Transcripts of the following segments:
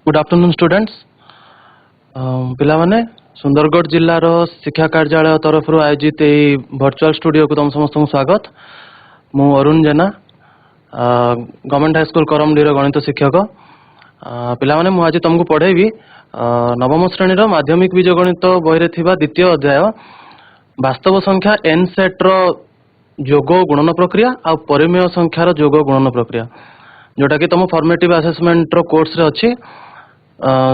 Good afternoon students पिला माने सुंदरगढ़ जिल्लार शिक्षा कार्यालय तरफ आयोजित वर्चुअल स्टूडियो को तुम समस्त स्वागत। मु अरुण जेना गवर्नमेंट हाई स्कूल करमडी गणित शिक्षक। पिला माने मु आज तुमको पढ़ेबी नवम श्रेणी माध्यमिक बीजगणित बही थिबा द्वितीय अध्याय वास्तव संख्या एन सेट रो जोग गुणन प्रक्रिया आ परिमेय संख्यार जोग गुणन प्रक्रिया जोटा कि तुम फॉर्मेटिव असेसमेंट रो कोर्स रे अछि।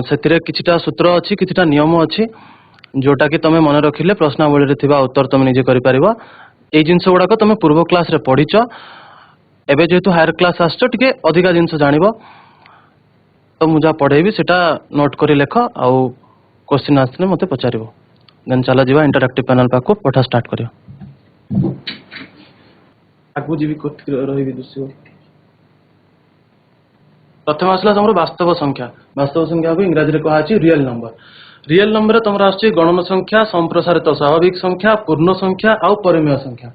से किछिटा सूत्र अच्छी किछिटा नियम अच्छी जोटा कि तुम मन रखिले प्रश्नावली रे थिबा उत्तर तुम निजे करि परिबो। ए जिंस गुड़ाक तुम पूर्व क्लास रे पढ़िच एबे जेहेतु हायर क्लास आसछ टिके अधिका जिंस जानिबो तो मु जा पढ़ेबी सेटा नोट करी लेख आउ क्वेश्चन आसले मते पचारिबो। देन चला जीवा इंटरएक्टिव पैनल पाको पठा स्टार्ट करियो। आगु जीवी रहिबी दुसियो। प्रथम आसला तुम वास्तव संख्या को इंग्राजी कहा रियल नंबर। रियल नंबर तुम आस गणन संख्या संप्रसारित स्वाभाविक संख्या पूर्ण संख्या आउ परिमेय संख्या।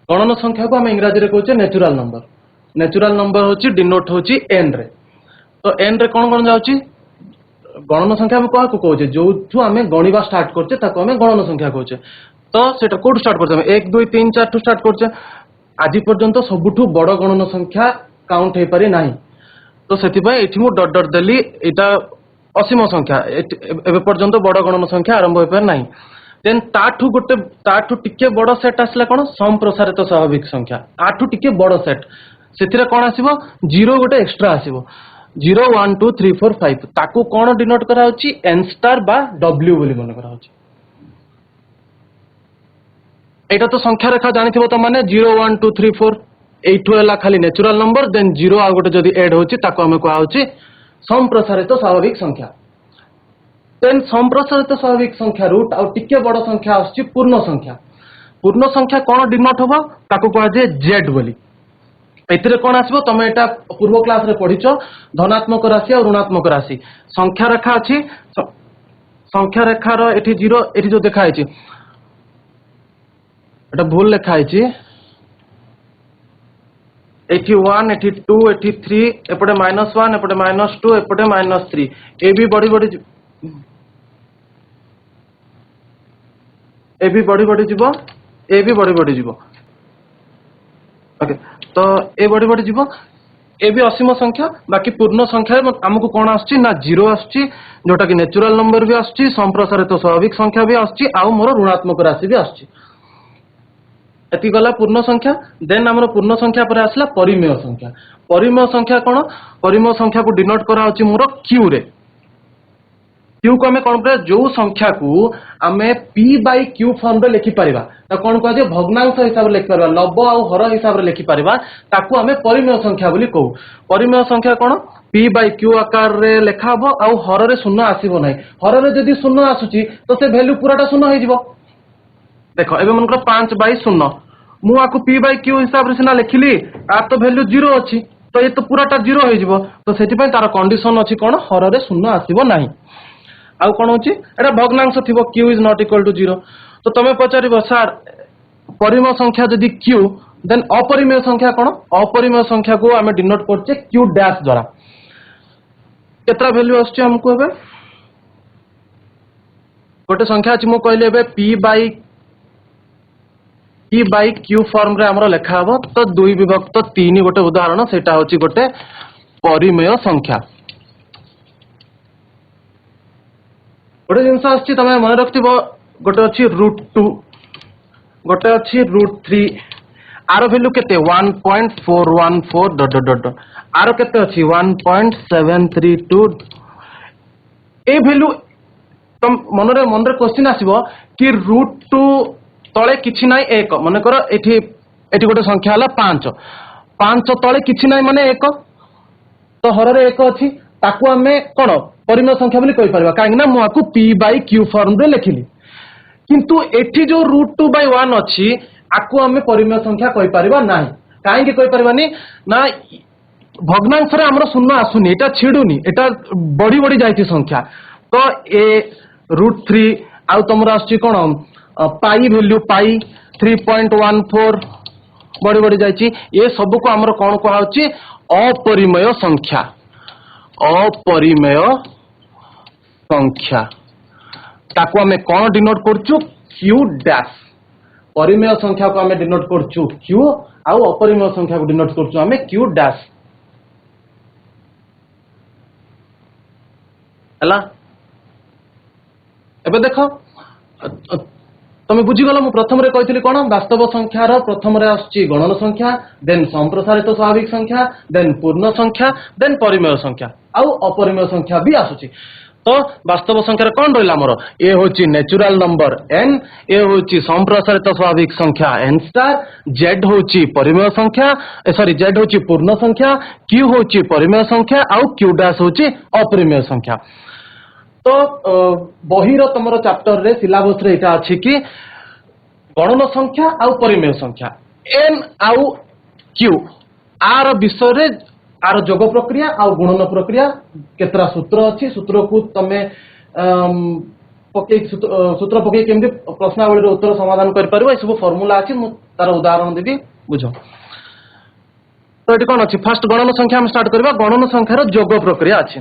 गणन संख्या को आम इंग्राजी कहे नेचुरल नंबर। नेचुरल नंबर हूँ डिनोट हूँ एन रे। तो एन रे कौन कौन जाऊँगी गणन संख्या आम क्या कहे जो आम गणवा स्टार्ट करचे गणन संख्या कहे। तो सेटा कौट स्टार्ट करते 1 2 3 4 स्टार्ट करचे। आज पर्यंत सबुठू बड़ गणन संख्या काउंट हो पारि नाही। तो से मु डट डट देली एटा असीम संख्या एबे पर्यंत बड़ गणन संख्या आरंभ हो पारि नाही। देन ताठू टिके बड़ सेट आसला कौन संप्रसारित स्वाभाविक संख्या आठू टिके बड़ सेट से कौन आसीबो 0 गोटे एक्स्ट्रा आसीबो 0 1 2 3 4 5 ताकू कौन डिनोट करा होची एन स्टार बा डब्ल्यू बोली मन करा होची। एटा तो संख्या रेखा जानिथिबो त माने 0 1 2 3 4 एठू है खाली नेचुरल नंबर देन 0 आ गोटे जदि एड होची ताको हमें कहा होची संप्रसारित स्वाभाविक संख्या। देन संप्रसारित स्वाभाविक संख्या रूट आ टिके बड़ संख्या आछि पूर्ण संख्या। पूर्ण संख्या कौन डिनोट होबो ताको कहा जे जेड बोली। एथिरे कौन आसीबो तमे एटा पूर्व क्लास रे पढिचो धनात्मक राशि और ऋणात्मक राशि संख्या रेखा अछि। संख्या रेखा रो एठी 0 एठी जो देखा आछि एटा भूल लिखा आछि 81 82 83 एपटे -1 एपटे -2 एपटे -3 ए भी बड़ी बड़ी जीवो ए भी बड़ी बड़ी जीवो। ओके तो ए बड़ी बड़ी जीवो ए भी असीम संख्या। बाकी पूर्ण संख्या हमको कौन आछि ना 0 आछि जोटा कि नेचुरल नंबर भी आछि संप्रसारित स्वाभाविक संख्या भी आछि आ मोर ऋणात्मक राशि भी आछि। एति गला पूर्ण संख्या। देन हमर पूर्ण संख्या पर आसला परिमेय संख्या। परिमेय संख्या कौन परिमेय संख्या को डिनोट करा होची मोर क्यू रे। क्यू को हमें कौन करे जो संख्या को हमें p बाय q फॉर्म रे लिखि परिबा त कौन कह जे भग्नांश हिसाब रे लिखि परिबा लव आ हर हिसाब रे लिखि परिबा ताकू हमें परिमेय संख्या बोली कहू। परिमेय संख्या कौन p बाय q आकार रे लिखा हबो आ हर रे शून्य आसीबो नै। हर रे जदी शून्य आसुची तो से वैल्यू पूराटा शून्य हो जिवो। देखो एबे मनकर 5 बाय 0 मु आकु p बाय q हिसाब रे सिना लिखिली आ तो वैल्यू 0 अछि तो ये तो पूराटा 0 हो जिवो। तो सेति पय तार कंडीशन अछि कोन हर रे शून्य आसीबो नाही। आउ कोन अछि एटा भग्नांश थिबो q is not equal to 0। तो तमे पचारिबो सर परिमेय संख्या जदी q देन अपरिमेय संख्या कोन अपरिमेय संख्या को हमें डिनोट करछे q डैश द्वारा। केतरा वैल्यू आछे हमको एबे गोटे संख्या अछि मु कहले एबे p बाय q फॉर्म रे हमरो लेखा हबो। तो 2 विभक्त 3 गोटे उदाहरण सेटा होची गोटे परिमेय संख्या। गोटे जिनस आछि तमे मन रखथिबो गोटे अछि √2 गोटे अछि √3 आरो वैल्यू केते 1.414 डॉट डॉट डॉट आरो केते अछि 1.732 ए वैल्यू तम मन रे क्वेश्चन आसीबो कि √2 तळे किछि नाही 1 माने करो एठी गोटे संख्या हला 5 तळे किछि नाही माने 1 तो हर रे 1 अछि ताकू हमें कोन परिमेय संख्या बोली कहि परबा काहे ना मु आकु p बाय q फॉर्म रे लिखिली। किंतु एठी जो √2 बाय 1 अछि आकु हमें परिमेय संख्या कहि परबा नाही। काहे कि कहि परबानी ना भग्नांश रे हमरो शून्य आसुनी एटा छिडुनी एटा बड़ी बड़ी जाईती संख्या। तो ए √3 आउ तमरा आछि कोन पाई वैल्यू पाई 3.14 बड़ी बड़ी जाईची ये सब को हमरो कोन कहा होची अपरिमेय संख्या। अपरिमेय संख्या ताको आमे कौन डिनोट करचु क्यू डैश परिमेय संख्या को आमे डिनोट करचु क्यू आउ अपरिमेय संख्या को डिनोट करचु आमे क्यू डैश हला एबे देखो तुम बुझीगल मु प्रथम रे कहितली कोन वास्तव संख्यार प्रथम रे आछि गणन संख्या देन संप्रसारित स्वाभाविक संख्या देन पूर्ण संख्या देन परिमेय संख्या आउ अपरिमेय संख्या भी आसुची तो वास्तव संख्यार कोन रहला हमर ए होची नेचुरल नंबर n ए होची संप्रसारित स्वाभाविक संख्या n स्टार z होची परिमेय संख्या सॉरी z होची पूर्ण संख्या q होची परिमेय संख्या आउ q डैश होची अपरिमेय संख्या तो बहिर तुमर चैप्टर रे सिलेबस रे इटा अछि कि गणन संख्या आउ परिमेय संख्या n आउ q आर विषय रे आर जोग प्रक्रिया आउ गुणन प्रक्रिया केतरा सूत्र अछि सूत्र को तमे पके सूत्र पके केमदे प्रश्नावली रे उत्तर समाधान कर परबो ए सब फार्मूला अछि मु तार उदाहरण देबी बुझो तो एटी कोन अछि फर्स्ट गणन संख्या हम स्टार्ट करबा गणन संख्या रो जोग प्रक्रिया अछि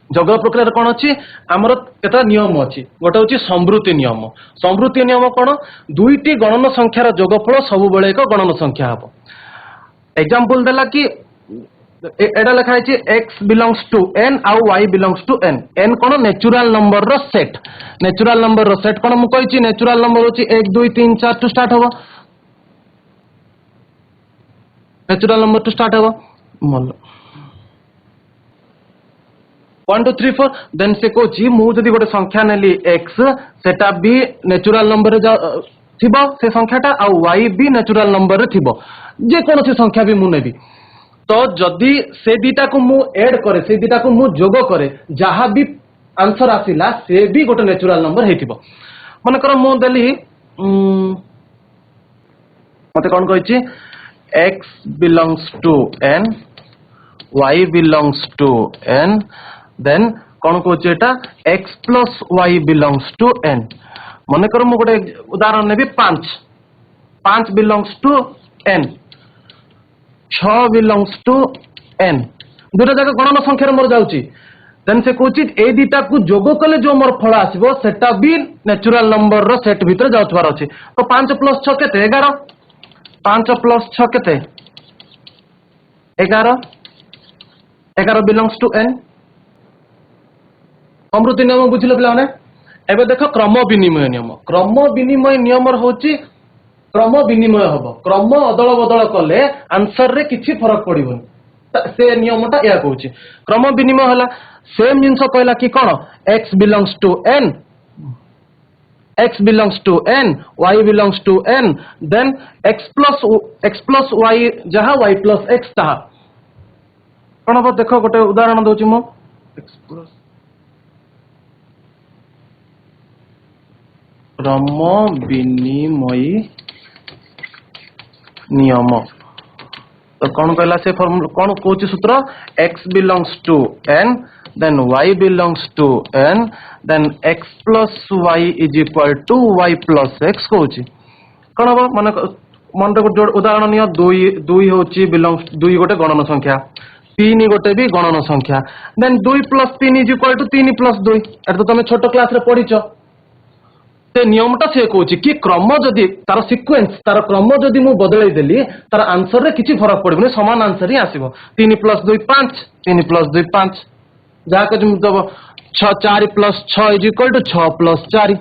जोग प्रक्रिया कौन अच्छी आमर केता नियम अच्छी गोटे हूँ संवृत्ति नियम कौन दुईटी गणन संख्यार जोगफल सब बेले एक गणन संख्या हम एग्जांपल देला कि एटा लिखा है x बिलोंग्स टू n आउ y belongs to n n कौन नेचुरल नंबर रो सेट नेचुरल नंबर रो सेट कौन मुझे नेचुरल नंबर होची 1 2 3 4 टू स्टार्ट हम नेचुरल नंबर टू स्टार्ट हम 1 2 3 4 देन से कोची मु जदी गोटे संख्या नेली x सेटा भी नेचुरल नंबर रे थिबो से संख्याटा आ y भी नेचुरल नंबर रे थिबो जे कोनोसी संख्या भी मु नेबी तो जदी से दीटा को मु ऐड करे से दीटा को मु जोग करे जहा भी आंसर आसिला से भी गोटे नेचुरल नंबर हेतिबो मन कर मु देली मते कोन कहिछि x belongs to n y belongs to n then कौन कौच x plus y belongs to n मन कर मु गोटे उदाहरण नेबी 5 belongs to n 6 belongs to n दुटा जाक गणन संख्या मोर जाउची देन से कौच ए दीटा को जोग कले जो मोर फल आसीबो सेटा भी नेचुरल नंबर रो सेट भीतर जाउथवार अछि तो 5 प्लस 6 केते 11 5 प्लस 6 केते 11 बिलोंग्स टू n समृद्धि नियम बुझिल पे एबे देख क्रम विनिमय नियम होची क्रम विनिमय हम क्रम अदल बदल कले आंसर रे किछि फरक पड़िबोनी से नियमटा या कहूची क्रम विनिमय हला सेम जिंस कहला कि कोन x belongs to n y belongs to n then x plus y जहा y प्लस x ताहा कोन अब देखो गोटे उदाहरण दोची मु x प्लस क्रम विनिमय नियम तो कौन कहला से फॉर्मूला कौन कौच सूत्र x belongs to n then y belongs to n then x plus y is equal to y plus x कौच कौन हम मन मन उदाहरण नियो 2 होची बिलोंग्स 2 गोटे गणन संख्या 3 गोटे भी गणन संख्या then 2 plus 3 is equal to 3 plus 2 एटा तो तुम छोट क्लास रे पढ़िछ से नियमटा से कहूँ कि क्रम जदि तार सिक्वेन्स तार क्रम जदि मु बदल देली तार आंसर रे किछि फरक पड़बनी समान आंसर ही आसीबो 3 प्लस 2 5 3 प्लस 2 5 जहा को दब 6 4 plus 6 is equal to 6 plus 4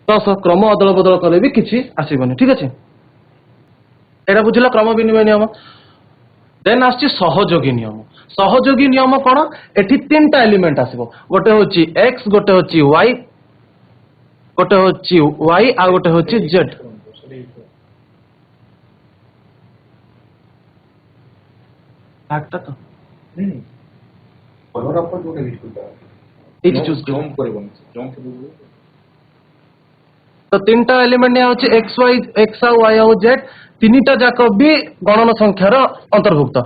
10 क्रम अदल बदल कले भी किछि आसीबनी ठीक अछि एटा बुझिला क्रम विनिमय नियम देन आछि सहयोगी नियम कोन एठी तीनटा एलिमेंट आसीबो गोटे होची x गोटे होची y गोटे होची y आ गोटे होची z आटा तो नहीं और अपन जो लिस्ट करता एच चूज जंप करबन जंप तो तीनटा एलिमेंट ने होची x y और z तीनटा जाक भी गणन संख्यार अंतर्भुक्त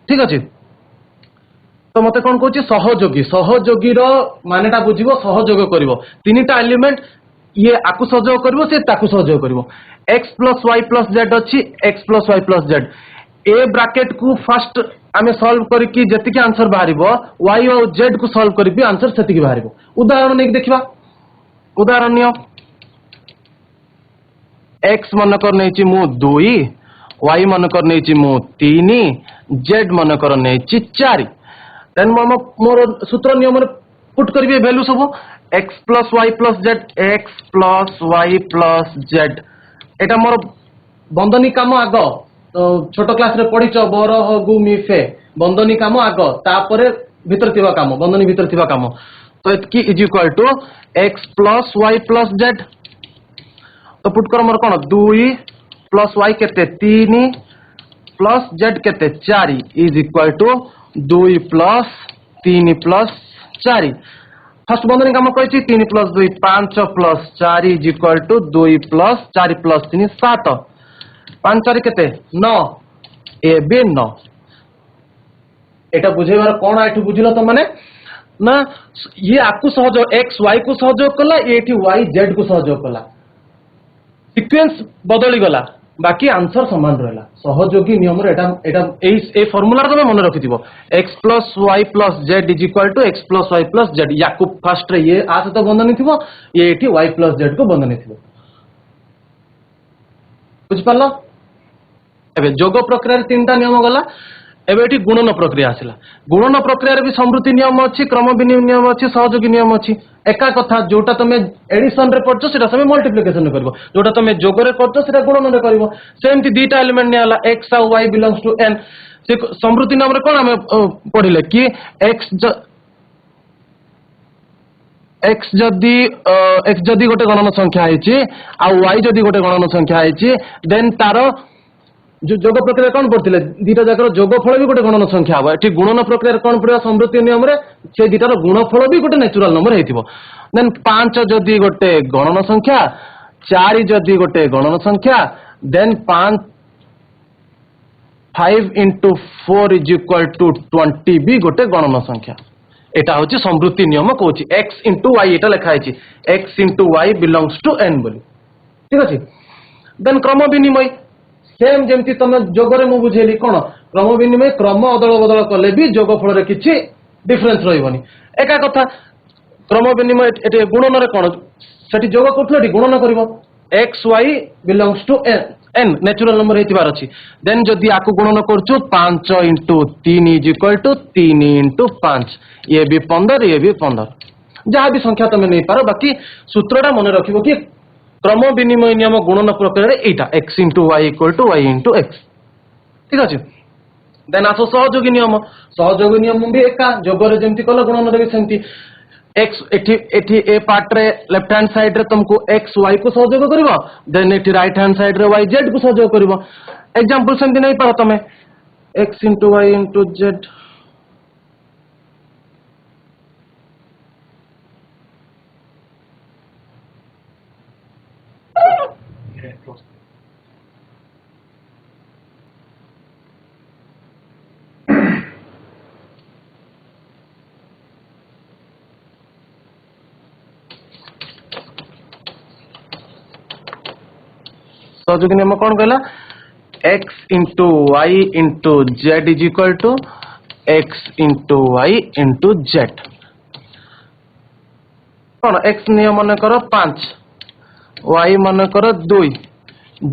ठीक अछि तो मते कोन कहूची सहयोगी रो मानेटा बुझिबो सहयोग करिवो तीनटा एलिमेंट ये आकु सहयोग करिवो से ताकु सहयोग करिवो x plus y plus z अछि x plus y plus z A bracket को फर्स्ट आमे सॉल्व करके जति आंसर बाहरिबो y और z को सॉल्व करके आंसर सेति बाहरिबो उदाहरण नेक देखिबा उदाहरण नियो x मनकर नेछि मु 2 y मनकर नेछि मु 3 z मनकर नेछि 4 देन मोर सूत्र नियम रे पुट करिवे वैल्यू सब x plus y plus z x plus y plus z एटा मोर बंदनी काम आग छोट क्लास रे पढिच बर हगु मिफे बंदनी काम आग तापरे भीतर थिबा काम बंदनी भीतर थिबा काम तो एतकी is equal to x plus y plus z तो पुट कर मोर कोन 2 प्लस y केते 3 प्लस z केते 4 is equal to 2 plus 3 plus 4 first बंधनी काम कही 3 plus 2 5 plus 4 is equal to 2 plus 4 plus 3 7 5 4 केते 9 ए बी 9 एटा बुझेबार कोन आठु बुझिलो तो माने ना ये आकु सहयोग x y को सहयोग कला एठी y z को सहयोग कला सीक्वेंस बदली गला बाकी आंसर समान रहला सहयोगी नियम रे एटा ए फार्मूला तमे मन रखिथिबो x plus y plus z is equal to x plus y plus z याकु फर्स्ट रे ये आ सहित बंधनी थिबो ये एठी y प्लस z को बंधनी थिबो बुझ पालो एबे जोग प्रक्रिया रे तीनटा नियम गला एबे एठी गुणन प्रक्रिया आसिला गुणन प्रक्रिया रे भी समृद्धि नियम अछि क्रम विनिमय नियम अछि सहयोगी नियम अछि एका कथा जोटा तमे एडिशन रे पढछो सेटा तमे मल्टीप्लिकेशन रे करबो जोटा तमे जोग रे पढछो सेटा गुणन रे करबो सेमति दीटा एलिमेंट नियाला x और y बिलोंग्स टू n से समृद्धि नाम रे कोन हमें पढिले कि x जदी गोटे गणन संख्या आइछि आ y जदी गोटे गणन संख्या आइछि देन तारो जो जोग प्रक्रिया कौन पढ़ते दीटा जाकर जोगफल भी गोटे गणन संख्या हम ये गुणन प्रक्रिया कौन पड़ा समृद्धि नियम से दीटार गुणफल भी गोटे नेचुरल नंबर हो देन 5 जदि गोटे गणन संख्या 4 जदि गोटे गणन संख्या then 5 into 4 is equal to 20 भी गोटे गणन संख्या एटा होची समृद्धि नियम कहूची x इंटू y एटा लिखा है x into y belongs to n बोली ठीक अच्छे देन क्रम विनिमय सेम जेमती तुम जोगरे मु बुझेली कोन क्रम विनिमय क्रम अदल बदल कले भी जोगफल रे किछि डिफरेंस रहइबनी एका कथा क्रम विनिमय एटे गुणन रे कोन सेठी जोग करथले गुणन करबो x y belongs to n natural number हेतिबार अछि देन जदि आकु गुणन करछु 5 into 3 is equal to 3 into 5 ये भी 15 ये भी 15 जहाँ भी संख्या तुम नहीं पारो बाकी सूत्रटा मन रखिबो कि क्रम विनिमय नियम गुणन प्रक्रिया एटा x into y equal to y into x ठीक अच्छे देन आसो सहयोगी नियम भी एका जोगरे जेमती कल गुणन रे भी सेमती x एठी ए पार्ट रे लेफ्ट हैंड साइड रे तुमको x y को सहयोग करबो देन एठी राइट हैंड साइड रे y z को सहयोग करबो एग्जांपल सेमती नहीं पारो तमे x into y into z सहयोगी नियम कौन कहला x into y into z is equal to x into y into z कौन x नियम मन कर 5 y मन कर 2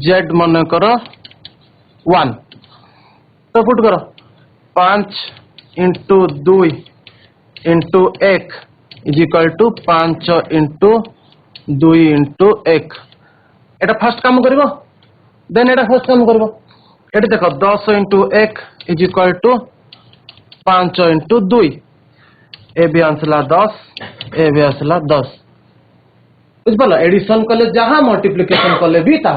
z मन कर 1 तो पुट करो 5 into 2 into 1 is equal to 5 into 2 into 1 एटा फर्स्ट काम करिवो देन एटा फर्स्ट काम करिवो एटा देखो 10 into 1 is equal to 5 into 2 ए भी आंसला 10 ए भी आंसला 10 बुझ पाला एडिशन कले जहां मल्टीप्लिकेशन कले भी ता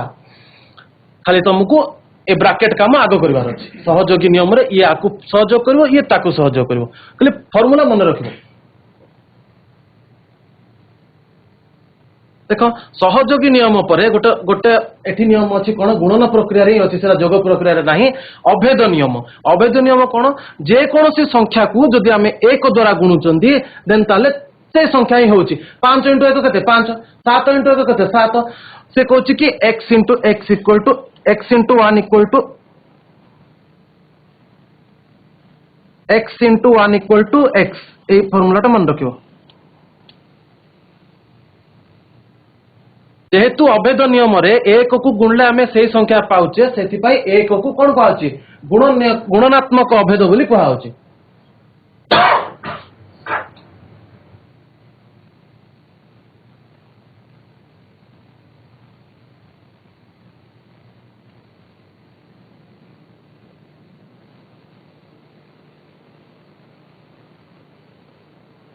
खाली तुमको ए ब्रैकेट काम आगो करबार अछि सहयोगी नियम रे ये आकु सहयोग करबो ये ताकु सहयोग करबो खाली फार्मूला मन रखिबो देखो सहयोगी नियम पर गोटे गोटे एठी नियम अछि कोन गुणन प्रक्रिया रे अछि सेरा जोग प्रक्रिया रे नाही अभेद नियम कोन जे कोनोसी संख्या को जदि हमें 1 द्वारा गुणुचंदी देन ताले से संख्या ही होछि 5 इंटू 1 कते 5 7 इंटू 1 कते 7 से कहछि कि x into x equal to x into 1 equal to x into 1 equal to x ये फर्मूलाटा मन रखियो जेहेतु अभेद नियम रे एक को गुणले आमे सेही संख्या पाउचे सेति पई एक को कोन कहउची गुणनात्मक अभेद बोली कहउची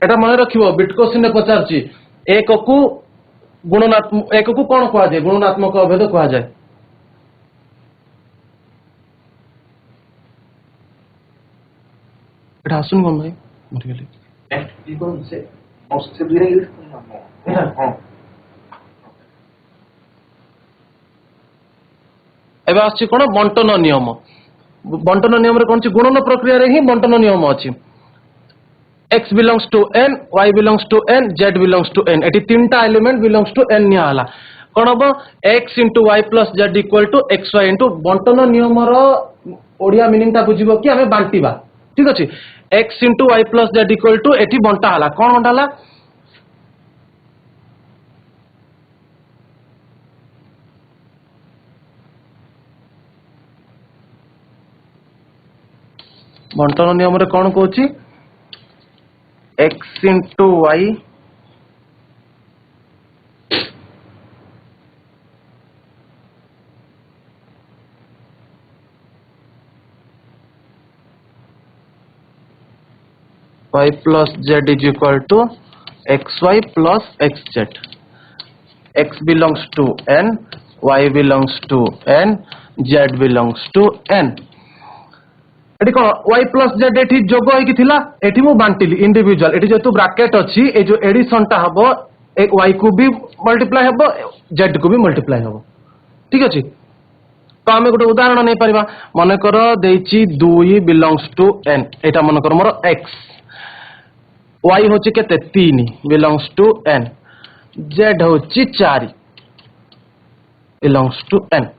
एटा मन रखिबो बिट क्वेश्चन ने पचारची एक को गुणनात्मक एक को कौन कहा जाए गुणनात्मक अभेद कहा जाए एटा आसुन कोन भाई मरि गेली नेक्स्ट कौन से और सबसे दूर यूज करना हां एबे आछि कोन बंटन नियम रे कोन छि गुणन प्रक्रिया रे ही बंटन नियम अछि x belongs to n, y belongs to n, z belongs to n. Eighty तीनटा एलिमेंट belongs to n निया हला कोन हबो x into y plus z equal to xy into बंटन नियम रो ओडिया मीनिंग ता बुझिबो कि हमें बांटीबा ठीक अछि x into y plus z equal to एटी बंटा हला कोन बंटा हला बंटन नियम रे कोन कहूची x into y y plus z is equal to xy plus xz x belongs to n y belongs to n z belongs to n eighty cone y plus z eighty जोग होई कि थिला एटी मु बांटिली individual eighty जेतु bracket अछि ए जो addition ता हबो एक y को भी मल्टीप्लाई हबो z को भी मल्टीप्लाई हबो ठीक अछि तो हमें गोटे उदाहरण नै परिबा माने करो देछि 2 बिलोंग्स टू n एटा माने करो मोर x y होछि केते 3 बिलोंग्स टू n z होछि 4 बिलोंग्स टू n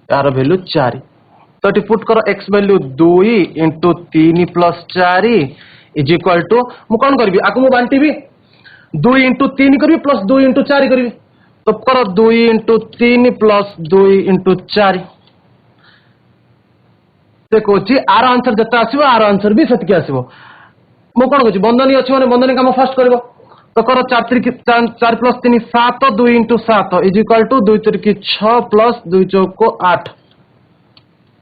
यार वैल्यू 4 तो ये पुट करो x value 2 into 3 plus 4 is equal to मु कौन करबी आकु मु बांटीबी 2 इंटू 3 करबी प्लस 2 इंटू 4 करबी तो करो 2 इंटू 3 प्लस 2 इंटू 4 से कोची आर आंसर जता आसीबो आर आंसर भी सेतकी आसीबो मु कोन कोची बंधनी अछि माने बंधनी काम फर्स्ट करबो तो करो 4 plus 3 7 2 into 7 is equal to 2 3 की 6 प्लस 2 चौको 8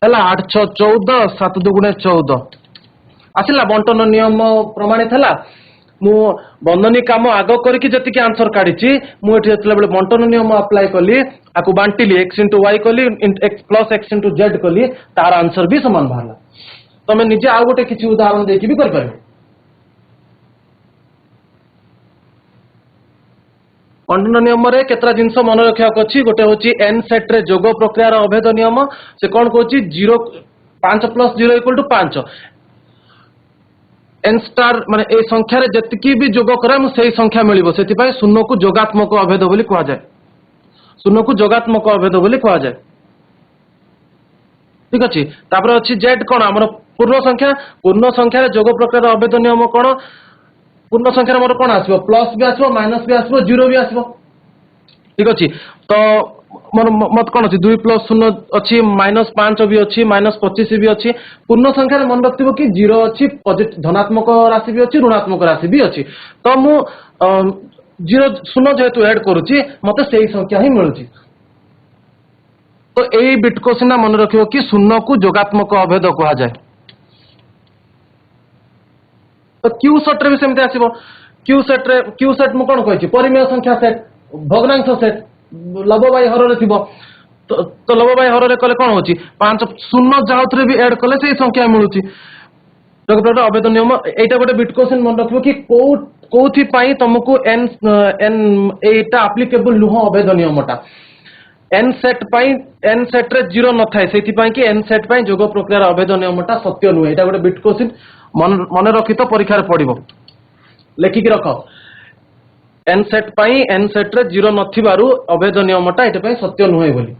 है 8 6 14 7 दुगुणे 14 आसिला बंटन नियम प्रमाणित है मु बंधनी काम आग करके जति आंसर काढी मु एठी जतले बेले बंटन नियम अप्लाई कली आकु बांटिली x into y कली x plus x into z कली तार आंसर भी समान बाहरला तमे निजे आ गोटे किछि उदाहरण देकी भी कर परबे बंटन नियम रे केतरा जिंस मन रखिया अछि गोटे होची n सेट रे जोग प्रक्रिया रो अभेद नियम से कोन कहूची 0 5 plus 0 equal to 5 n star माने ए संख्या रे जतिकी भी जोग करे मु सेही संख्या मिलिबो सेति पय शून्य को जोगात्मक अभेद बोली कहआ जाय शून्य को जोगात्मक अभेद बोली कहआ जाय ठीक अछि तापर अछि z कोन हमर पूर्ण संख्या रे जोग प्रक्रिया रो अभेद नियम कोन पूर्ण संख्या मोर कोन आसीबो प्लस भी आसीबो माइनस भी आसीबो जीरो भी आसीबो ठीक अछि तो मोर मत कोन अछि 2 प्लस 0 अछि माइनस 5 भी अछि माइनस 25 भी अछि पूर्ण संख्या रे मन रखतिबो कि 0 अछि धनात्मक राशि भी अछि ऋणात्मक राशि भी अछि तो मु 0 0 जेतु ऐड करूची मते सेही संख्या ही मिलुची तो एई बिट को सिना मन रखियो कि शून्य को जोगात्मक अभेद कहा जाय तो क्यू सेट रे भी सेमते आसीबो क्यू सेट मु कोन कहै छी परिमेय संख्या सेट भग्नांश सेट लब बाय हर रे थिबो तो लब बाय हर रे कले कोन होची 5 शून्य जाउतरे भी ऐड कले से संख्या मिलुची तो प्रकार अभेद नियम एटा गोटे बिट क्वेश्चन मन रखिबो कि कोथि पई तुमको n एटा एप्लीकेबल नुह अभेद नियमटा n सेट पई n सेट रे 0 न थाए सेति पई कि n सेट पई जोग प्रक्रिया अभेद नियमटा सत्य नुह एटा गोटे बिट क्वेश्चन मन रखि तो परीक्षा रे पडिबो लेखि कि रखो n सेट पई n सेट रे 0 नथिबारु अभेद नियमटा एटा पई सत्य नुह बोली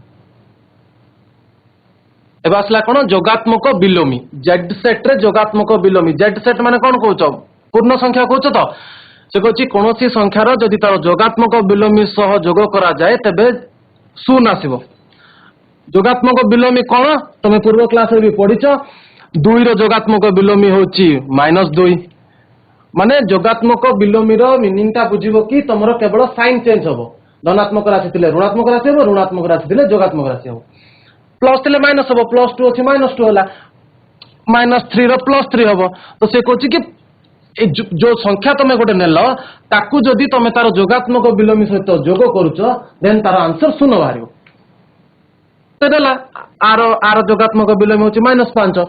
एबे आसला कोन जोगात्मक बिलोमी जेड सेट रे जोगात्मक बिलोमी जेड सेट माने कोन कहउछ पूर्ण संख्या कहउछ तो से कहउछि कोनोसी संख्यार जदि तार जोगात्मक बिलोमी सह जोग करा जाए तबे शून्य आसीबो जोगात्मक बिलोमी कोन तमे पूर्व क्लास रे भी पढिछ 2 रो जोगात्मक बिलोमी होछि -2 माने जोगात्मक बिलोमी रो मीनिंग ता बुझिबो कि तमरो केवल साइन चेंज होबो धनात्मक राशि थिले ऋणात्मक राशि होबो ऋणात्मक राशि थिले जोगात्मक राशि होबो प्लस थिले माइनस होबो +2 अछि -2 होला -3 रो +3 होबो तो से कहछि कि ए जो संख्या तमे गोटे नेल ताकू जदि तमे तार जोगात्मक बिलोमी सहित जोग करूछ देन तार आंसर शून्य बाहरियो तेला आर जोगात्मक बिलोमी होछि -5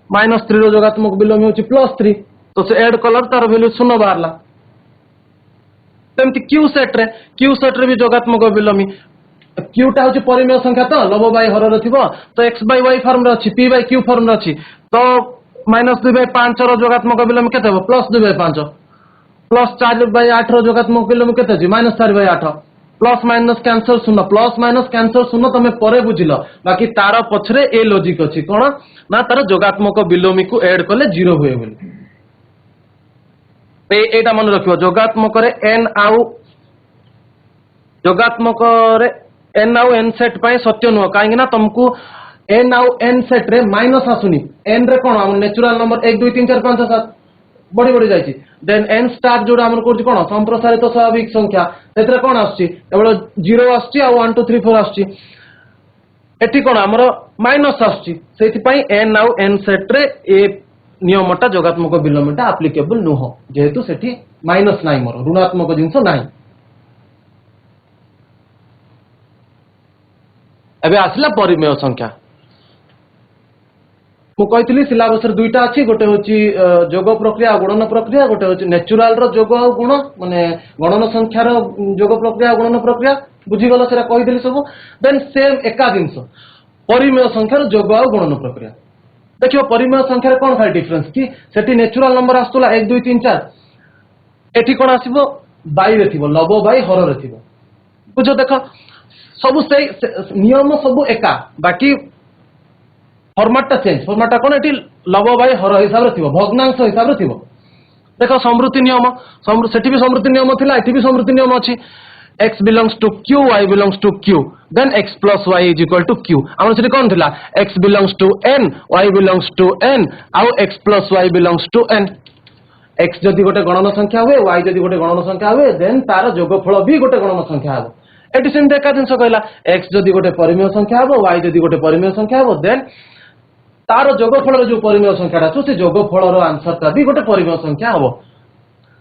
-3 रो जोगात्मक बिलोमी होछि +3 तो से ऐड कलर तार वैल्यू शून्य बाहरला तेमति क्यू सेट रे भी जोगात्मक बिलोमी क्यूटा होछि परिमेय संख्या तो लव बाय हर रे थिबो तो x बाय y फॉर्म रे अछि p बाय q फॉर्म रे अछि तो -2/5 रो जोगात्मक बिलोमी केते हो +2/5 +4/8 रो जोगात्मक बिलोमी केते अछि -4/8 प्लस माइनस कैंसल शून्य प्लस माइनस कैंसल शून्य तमे परे बुझिलो बाकी तार पछरे ए लॉजिक अछि कोन ना तार जोगात्मक बिलोमी को ऐड करले 0 होय बोली एटा मन रखियो जोगात्मक रे n आउ जोगात्मक रे n आउ n सेट पय सत्य नुह काहे ना तुमको n आउ n सेट रे माइनस आसुनी n रे कोन हम नेचुरल नंबर 1 2 3 4 5 7 बढ़ी जायछि देन n स्टार जोडा हमर कोछि कोन संप्रसारित स्वाभाविक संख्या सेतरे कोन आछि केवल 0 आछि आ 1 2 3 4 आछि एठी कोन हमर माइनस आछि सेति पय n आउ n सेट रे ए नियमटा जोगात्मक बिलोमीटा एप्लीकेबल नुह जेहेतु सेठी माइनस नाही मोर ऋणात्मक जिंस नाही एबे आसला परिमेय संख्या मु कहितली सिलेबस रे दुईटा अछि गोटे होची जोग प्रक्रिया गुणन प्रक्रिया गोटे होची नेचुरल रो जोग आ गुण माने गणन संख्या रो जोग प्रक्रिया गुणन प्रक्रिया बुझी गलो सेरा कहितली सब देन सेम एका जिंस परिमेय संख्या रो जोग आ गुणन प्रक्रिया देखियो परिमेय संख्या रे कोन खाली डिफरेंस कि सेठी नेचुरल नंबर आस्तला 1 2 3 4 एठी कोन आसीबो बाई रे थिबो लव बाई हर रे थिबो बुझो देखो सब से नियम सब एका बाकी फॉर्मेट टा चेंज फॉर्मेट टा कोन एठी लव बाई हर हिसाब रे थिबो भग्नांश हिसाब रे थिबो देखो समृद्धि नियम सेठी भी समृद्धि नियम थिला एठी भी समृद्धि नियम अछि x belongs to q y belongs to q then x plus y is equal to q हमर सेठी कोन थिला x belongs to n y belongs to n आउ x plus y belongs to n x जदि गोटे गणन संख्या हुए y जदि गोटे गणन संख्या हुए देन तार जोगफल भी गोटे गणन संख्या हबो एटी सेम देखा जिंस कहला x जदि गोटे परिमेय संख्या हबो y जदि गोटे परिमेय संख्या हबो देन तार जोगफल रो जो परिमेय संख्याटा छु से जोगफल रो आंसर ता भी गोटे परिमेय संख्या हबो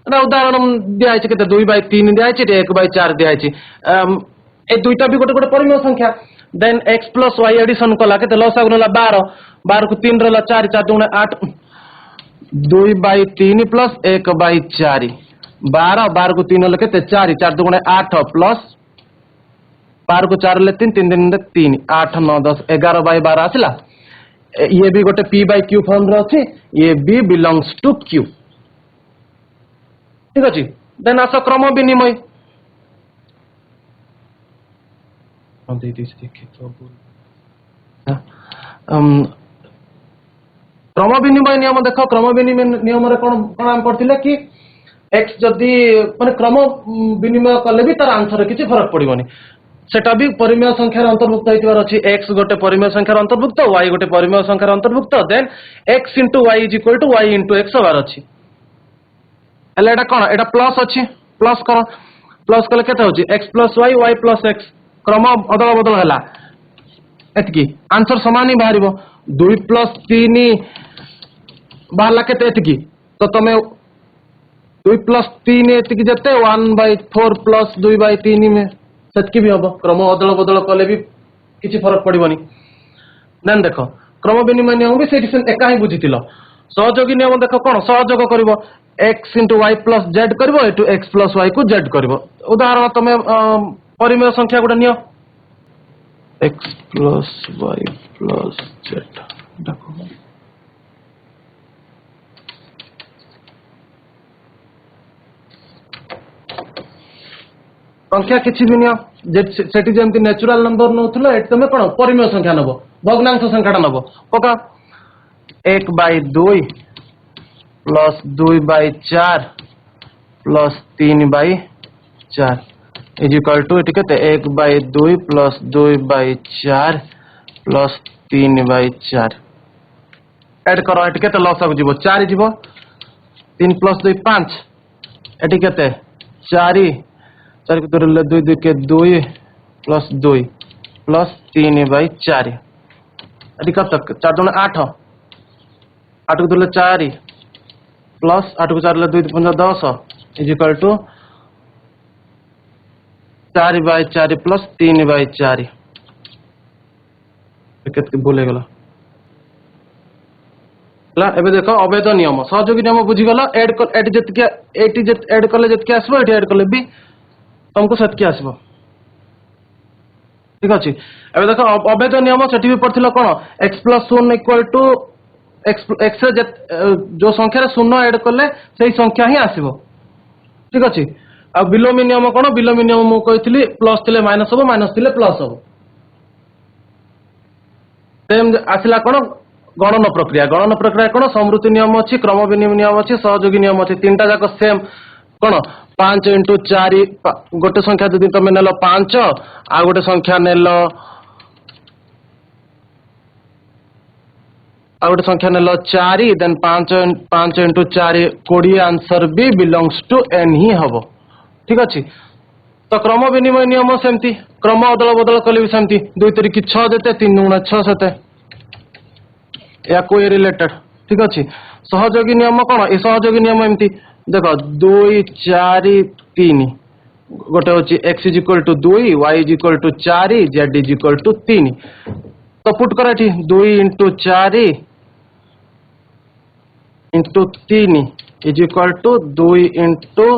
ना उदाहरण दिया छै केते 2/3 दिया छै 1/4 दिया छै ए दुईटा भी गोटे गोटे परिमेय संख्या then x plus y addition कला केते लसा गुणला 12 12 को 3 रहला 4 4 2 8 2/3 plus 1/4 12 12 को 3 रहला केते 4 4 2 8 प्लस 12 को 4 ले 3 3 दिन 3 8 9 10 11/12 आसला ये भी गोटे p by q फॉर्म रे अछि ये भी बिलोंग्स टू q ठीक अछि देन आस क्रम विनिमय हम दे दिस देखि तो क्रम विनिमय नियम देखो क्रम विनिमय नियम रे कोन कोन हम पढथिले कि x जदि माने क्रम विनिमय कले भी तार आंसर किछि फरक पड़िबोनी सेटा भी परिमेय संख्या अंतर्भुक्त होइतिबार अछि x गोटे परिमेय संख्या अंतर्भुक्त y गोटे परिमेय संख्या अंतर्भुक्त then x * y = y * x होबार अछि एला एटा कोन एटा प्लस अछि प्लस करो प्लस कले केते होछि x + y y + x क्रम अदल बदल हला एतकी आंसर समान ही बाहरिबो 2 + 3 बाहला केते एतकी तो तमे 2 + 3 एतकी जते 1/4 + 2/3 में सेतकी भी हबो क्रम अदल बदल कले भी किछि फरक पड़िबोनी देन देखो क्रम विनिमय नियम भी सेठी एका ही बुझितिलो सहयोगी नियम देखो कोन सहयोग करिवो x * y + z करिवो एटू x + y को z करिवो उदाहरण तमे परिमेय संख्या गुडा नियो x + y + z देखो संख्या किछि भी नियो सेठी जेमति नेचुरल नंबर नउथलो एट तमे कोन परिमेय संख्या नबो भग्नांश संख्याटा नबो पका 1/2 plus 2/4 plus 3/4 is equal to एटी केते 1/2 प्लस 2/4 प्लस 3/4 ऐड करो एटी केते लसक जीवो 4 जीवो 3 प्लस 2 5 एटी केते 4 4 को दूर ले 2 2 के 2 प्लस 2 प्लस 3/4 एटी कब तक 4 जन 8 8 को दूर ले 4 प्लस 8 को 4 ले 2 5 10 इज इक्वल टू 4/4 प्लस 3/4 केते भूल गला ला एबे देखो अवैध नियम सहयोगी नियम बुझी गला ऐड जतके एटी जत ऐड करले जतके आसबो एटी ऐड करले भी तुमको सेतके आसबो ठीक अछि एबे देखो अवैध नियम सेठी भी पड़थिलो कोन x + 1 = x रे जो संख्या रे शून्य ऐड करले सेही संख्या ही आसीबो ठीक अछि आ बिलोमी नियम कोन बिलोमी नियम मु कहितली प्लस थिले माइनस हो माइनस थिले प्लस हो सेम आसिला कोन गणन प्रक्रिया कोन समृद्धि नियम अछि क्रम विनिमय नियम अछि सहयोगी नियम अछि तीनटा जाक सेम कोन 5 × 4 गोटे संख्या जदि तमे नेलो 5 आ गोटे संख्या नेलो 4 देन 5 × 4 20 आंसर भी बिलोंग्स टू n ही हबो ठीक अछि तो क्रम विनिमय नियम सेमती क्रम अदल बदल कले भी सेमती 2 3 की 6 देते 3 × 6 सेते या कोई रिलेटेड ठीक अछि सहयोगी नियम कोन ए सहयोगी नियम एमती देखो 2 4 3 गोटे होची x = 2 y = 4 z = 3 तो पुट कर एठी 2 × 4 × 3 = 2 ×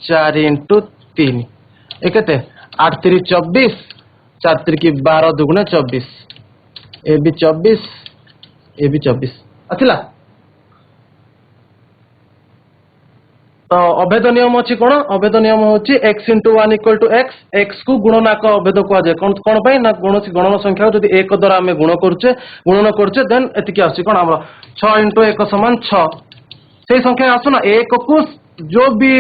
4 × 3 ए केते 8 3 24 4 3 की 12 दुगुने 24 ए भी 24 ए भी 24 अथिला तो अभेद नियम अछि कोन अभेद नियम होछि x * 1 = x x को गुणनाक अभेद को जाय कोन कोन पय ना कोनोसी गणन संख्या जदि 1 द्वारा हमें गुणन करछे देन एतिकी आछि कोन हमरा 6 × 1 = 6 सेही संख्या आसु ना 1 को जो भी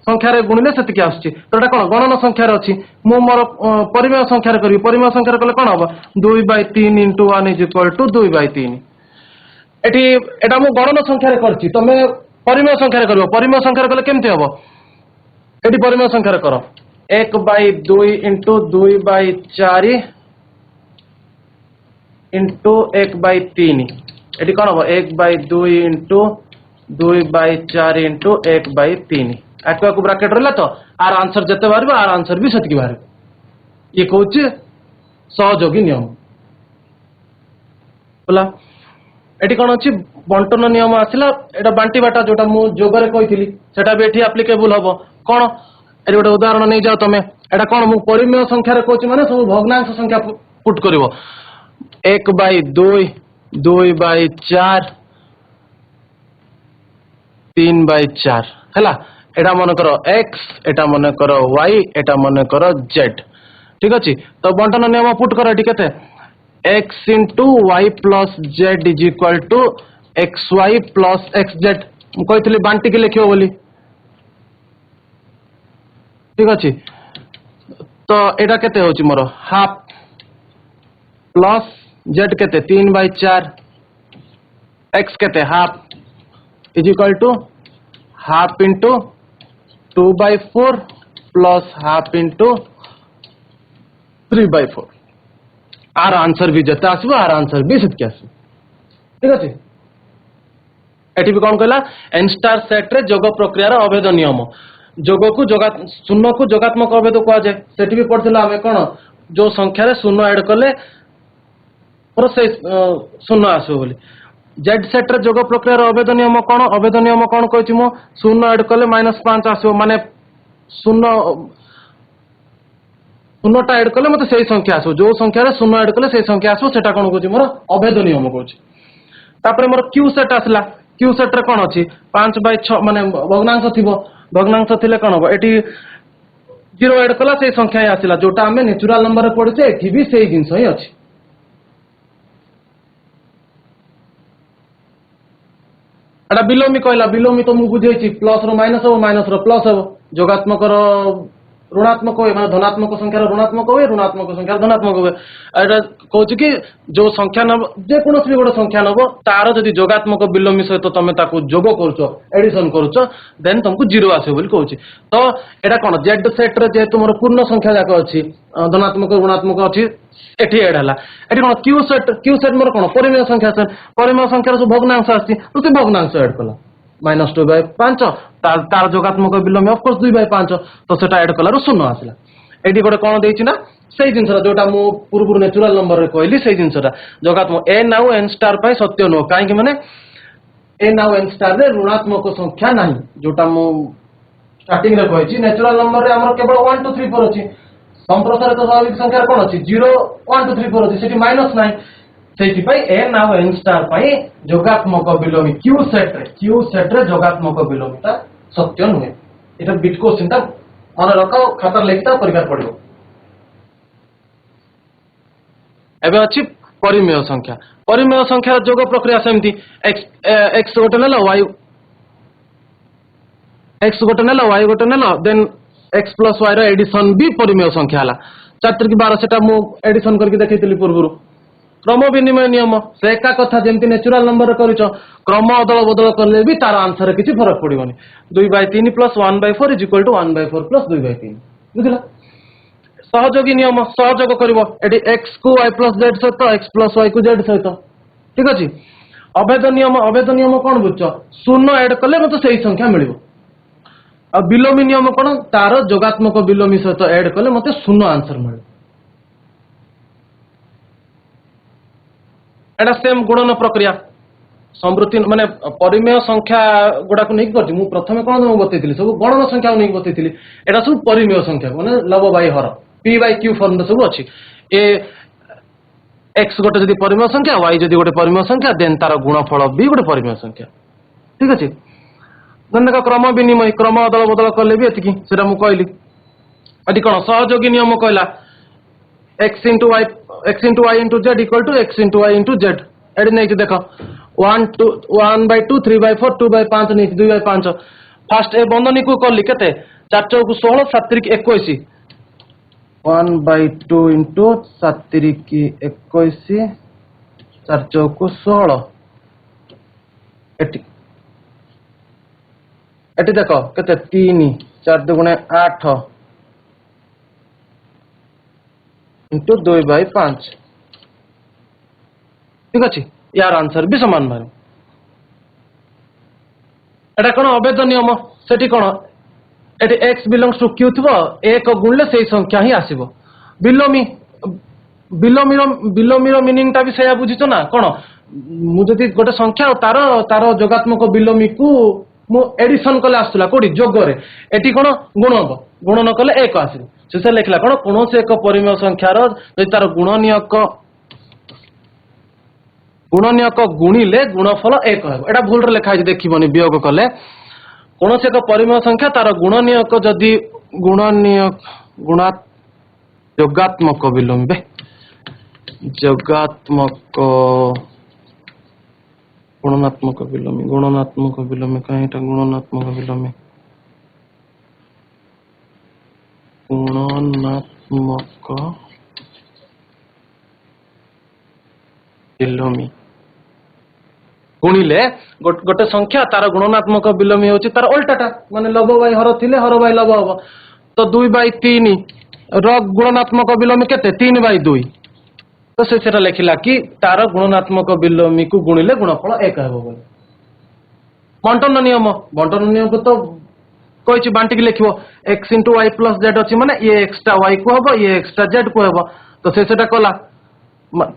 संख्या रे गुणिले सेतिकी आछि तो एटा कोन गणन संख्या रे अछि मु मोर परिमेय संख्या रे करी परिमेय संख्या रे कले कोन हबो 2/3 × 1 = 2/3 एटी एटा मु गणन संख्या रे करछि तमे परिमेय संख्या रे करबो परिमेय संख्या रे कले केमते हबो एटी परिमेय संख्या रे करो 1/2 × 2/4 × 1/3 एटी कोन हबो 1/2 × 2/4 × 1/3 एक्वा को ब्रैकेट रहला तो आर आंसर जते बारबो आर आंसर भी सेतकी बारबो ये कहउछि सहयोगी नियम बोला एटी कोन अछि बंटन नियम आसिला एटा बांटी बाटा जोटा मु जोगरे कहितली सेटा भी एठी एप्लीकेबल हबो कोन एटी गोटे उदाहरण नै जाओ तमे एटा कोन मु परिमेय संख्या रे कहउछि माने सब भग्नांश संख्या पुट करिवो 1/2 2/4 3/4 हैला एटा मन करो x एटा मन करो y एटा मन करो z ठीक अछि तो बंटन नियम पुट करो एटी केते x * y + z = xy + xz मु कहितली बांटी के लिखियो बोली ठीक अछि तो एटा केते होछि मोर हाफ प्लस z केते 3/4 x केते हाफ = हाफ * 2/4 प्लस हाफ * 3/4 आर आंसर भी जता आसबो आर आंसर भी सेतके आसबो ठीक अछि एठी भी कोन कहला n स्टार सेट रे जोग प्रक्रिया रो अभेद नियम जोग को शून्य को जोगात्मक अभेद को जाय सेठी भी पढ़थिला हमें कोन जो संख्या रे शून्य ऐड करले प्रोसेस शून्य आसो बोली जेड सेट रे जोग प्रक्रिया रो अभेद नियम कोन कहछि मो शून्य ऐड करले -5 आसो माने शून्य शून्यटा ऐड कले मते सेही संख्या आसो जो संख्या रे शून्य ऐड कले सेही संख्या आसो सेटा कोन कहछि मोर अभेद नियम कहछि तापरे मोर क्यू सेट आसला क्यू सेट रे कोन अछि 5/6 माने भग्नांश थिबो भग्नांश थिले कोन हो एटी जीरो एड कला से संख्या ही आसला जोटा आम नेचुराल नंबर पढ़ुचे एठी भी सेही जिनस ही अछि एटा बिलोमी कहला बिलोमी तो मु बुझेछि प्लस रो माइनस रो प्लस हो जोगात्मक रो ऋणात्मक हुए माने धनात्मक संख्यार ऋणात्मक हुए ऋणात्मक संख्यार धनात्मक हुए एटा कहूँ कि जो संख्या नब जेकोसी भी गोटे संख्या नब तार जदि जोगात्मक बिलोमी सहित तुम ताको जोग करुच एडिशन करुच देन तुमको जीरो आसे बोली कहूँ तो एटा कौन जेड सेट रे जेहेतु मोर पूर्ण संख्या जाक अच्छी धनात्मक ऋणात्मक अच्छी एठी एड हला एठी कौन क्यू सेट मोर कौन परिमेय संख्या सब भग्नांश आसी तो से भग्नांश एड कला -2/5 तार जोगात्मक बिलोमी ऑफ कोर्स 2/5 तो सेटा एड कलार शून्य आसला एटी गोटे कौन देछि ना सेही जिनसरा जोटा मु पूर्व नेचुरल नंबर रे कहली सेही जिनसरा जोगात्मक एन आउ एन स्टार पय सत्य नो काहे कि माने एन आउ एन स्टार रे ऋणात्मक संख्या नाही जोटा मु स्टार्टिंग रे कहछि नेचुरल नंबर रे हमर केवल 1 2 3 4 अछि संप्रसारित स्वाभाविक संख्या कोन अछि 0 1 2 3 4 अछि सेठी माइनस नाही सेठी पय एन आउ एन स्टार पय जोगात्मक बिलोमी क्यू सेट रे जोगात्मक बिलोमीटा सत्य नुहे एटा बिट क्वेश्चन ता मन रखो खाता लेखता परिकार पड़िबो एबे अछि परिमेय संख्या जोग प्रक्रिया सेमती x गोटे नेला y गोटे नेला देन x प्लस y रो एडिशन भी परिमेय संख्या हला 4 3 12 सेटा मु एडिशन करके देखैतली पूर्वरु क्रम विनिमय नियम से एका कथा जेमती नेचुरल नंबर करिच क्रम अदल बदल करले भी तार आंसर किछि फरक पड़िबनी 2/3 + 1/4 = 1/4 + 2/3 बुझला सहयोगी नियम सहयोग करिवो एडी x को y + z सहित x + y को z सहित ठीक अछि अभेद नियम कोन बुझछ शून्य ऐड कले मते सही संख्या मिलिबो आ बिलोमी नियम कोन तार जोगात्मक बिलोमी सहित ऐड कले मते शून्य आंसर मिलिबो एटा सेम गुणन प्रक्रिया समृद्धि माने परिमेय संख्या गुडा को नहीं करछि मु प्रथमे कोन बतैतिली सब गणन संख्या नहीं बतैतिली एटा सब परिमेय संख्या माने लव बाय हर p/q फॉर्म सब अछि ए x गोटे जदि परिमेय संख्या y जदि गोटे परिमेय संख्या देन तार गुणफल भी गोटे परिमेय संख्या ठीक अछि दंडक क्रम विनिमय क्रम अदल बदल करले भी एतिकी सेटा मु कहली अदि कोन सहयोगी नियम कहला x * y * z = x * y * z AD नै देखो 1/2 3/4 2/5 नै 2/5 फास्ट ए बंधनी को करली केते 4 चौक 16 7 3 21 1/2 * 7 3 21 4 चौक 16 एटी देखो केते 3 4 दुगुणे 8 इंटू 2/5 ठीक अच्छे यार आंसर भी समान बाहर एटा कौन अभेद नियम सेठी कौन एटी x बिलोंग्स टू q थबो एक गुणले सेही संख्या ही आसीबो बिलोमी रो मीनिंग ता भी सेया बुझितो ना कौन मु जदि गोटे संख्या तार जोगात्मक बिलोमी को मु एडिशन कले आसुला कोडी जोग रे एटी कौन गुणन कले एक आसीबो से लिखला कौन कोनोसे एक परिमेय संख्यार जदि तार गुणनीयक गुणिले गुणफल एक हो एटा भूल रे लिखा है देखिबनी वियोग कले कोनोसे एक परिमेय संख्या तार गुणनीयक जदि जोगात्मक बिलोमी बे जोगात्मक गुणनात्मक बिलोमी कहीं एटा गुणनात्मक बिलोमी बिलोमी गुणिले गोटे संख्या तार गुणनात्मक बिलोमी होची तार उल्टाटा माने लव बाय हर थिले हर बाय लव हबो तो 2/3 रो गुणनात्मक बिलोमी केते 3/2 तो सेटा लिखिला कि तार गुणनात्मक बिलोमी को गुणिले गुणफल 1 हेबो बोली बंटन नियम को तो कहिछि बांटी के लिखिबो x * y + z अछि माने ये एक्स्ट्रा y को हबो ये एक्स्ट्रा z को हबो तो सेटा कला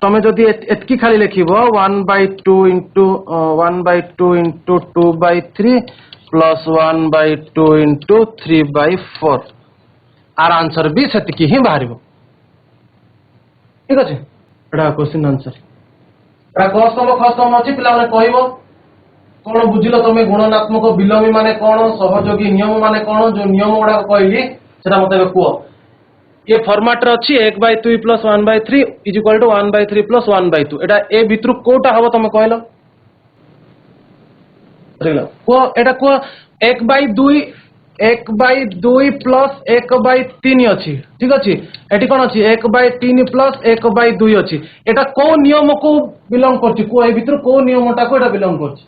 तमे जदि एतकी खाली लिखिबो 1/2 * 2/3 + 1/2 * 3/4 आर आंसर भी सेतकी ही बाहरिबो ठीक अछि एटा क्वेश्चन आंसर एटा खस्तम अछि पिला माने कहइबो कोन बुझिलो तमे गुणनात्मक बिलोमी माने कोन सहयोगी नियम माने कोन जो नियम गुडा कहली सेटा मते कुह ये फॉर्मेट रे अछि 1/2 + 1/3 = 1/3 + 1/2 एटा ए भितरु कोटा हबो तमे कहलो बुझलो कुह एटा कुह 1/2 प्लस 1/3 अछि ठीक अछि एटी कोन अछि 1/3 प्लस 1/2 अछि एटा को नियम को बिलोंग करछि को ए भितर को नियमटा को एटा बिलोंग करछि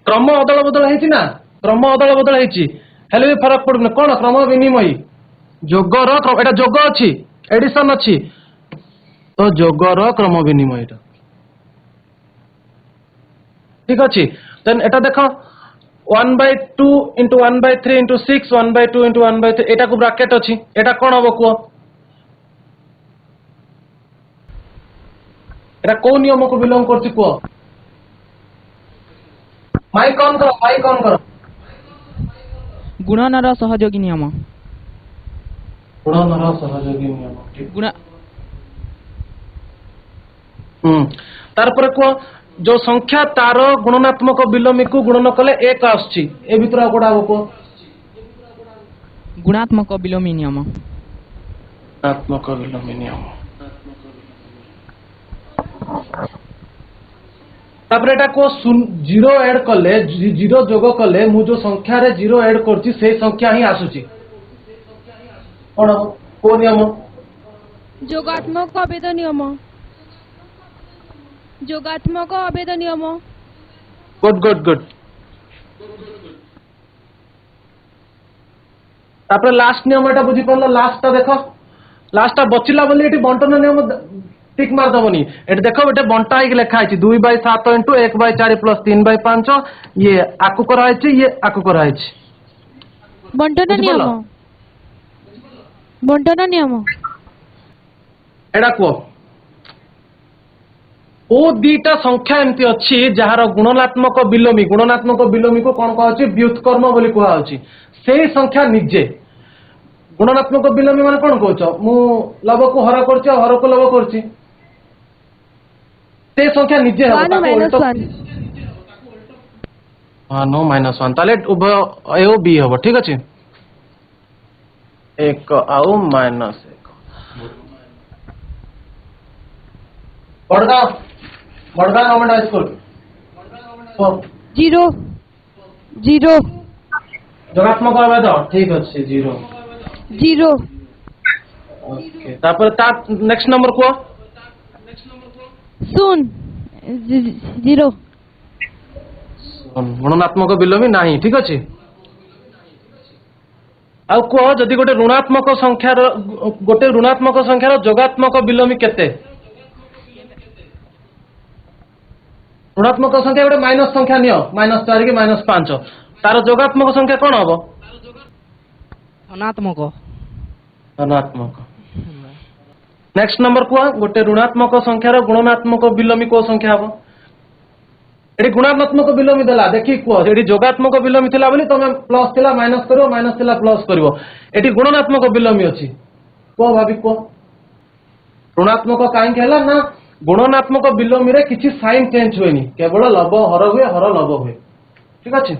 क्रम अदल बदल हेछि ना क्रम अदल बदल हेछि हेले भी फरक पड़ुन कोन क्रम विनिमय जोगर एटा जोग अछि एडिशन अछि तो जोगर क्रम विनिमय एटा ठीक अछि देन एटा देखो 1/2 * 1/3 * 6 1/2 * 1/3 एटा को ब्रैकेट अछि एटा कोन हबो को एटा को नियम को बिलोंग करछि को माइक ऑन करो गुणनर सहयोगी नियम गुणनर सहयोगी नियम ठीक गुण तारपर को जो संख्या तार गुणनात्मक विलोमी को गुणन कले एक आछि ए भितर कोडा हबो को गुणात्मक विलोमी नियम गुणात्मक विलोमी नियम तापर एटा को 0 ऐड कले 0 जोग कले मु जो संख्या रे 0 ऐड करछि से संख्या ही आसुछि कोन को नियम जोगात्मक अभेद नियम जोगात्मक अभेद नियम गुड तापर लास्ट नियम एटा बुझी पड़लो लास्ट ता देखो लास्ट ता बचिला बोली एटी बंटन नियम टिक मार दबनी एटी देखो एटे बंटा ही लिखा है 2/7 * 1/4 + 3/5 ये आकु करा है ये आकु करा है बंटन नियम एटा को ओ दीटा संख्या एमती अछि जहार गुणनात्मक विलोमी को कोन कहै छै व्युत्क्रम बोली कहै अछि सेही संख्या निजे गुणनात्मक विलोमी माने कोन कहछ मु लब को हर करछि हर को लब करछि से संख्या निजे हबो 1 - 1 1 -1 ताले उभय ए ओ बी हबो ठीक अछि 1 आउ -1 बड़गा गवर्नमेंट हाई स्कूल 0 0 जोगात्मक अभेद ठीक अछि 0 0 ओके तापर ता नेक्स्ट नंबर को 0 0 गुणात्मक विलोमी नाही ठीक अछि आ को जदि गोटे ऋणात्मक संख्यार जोगात्मक विलोमी केते ऋणात्मक संख्या गोटे माइनस संख्या नियो -4 कि -5 तार जोगात्मक संख्या कोन हबो धनात्मक धनात्मक नेक्स्ट नंबर को गोटे ऋणात्मक संख्यार गुणात्मक विलोमी को संख्या हबो एडी गुणात्मक विलोमी देला देखि को एडी जोगात्मक विलोमी थिला बोली तमे प्लस थिला माइनस करिवो माइनस थिला प्लस करिवो एडी गुणात्मक विलोमी अछि को भाबी को ऋणात्मक काहे केला ना गुणनात्मक विलोमी रे किछि साइन चेंज होइनी केवल लब हर हुए हर लब हुए ठीक अछि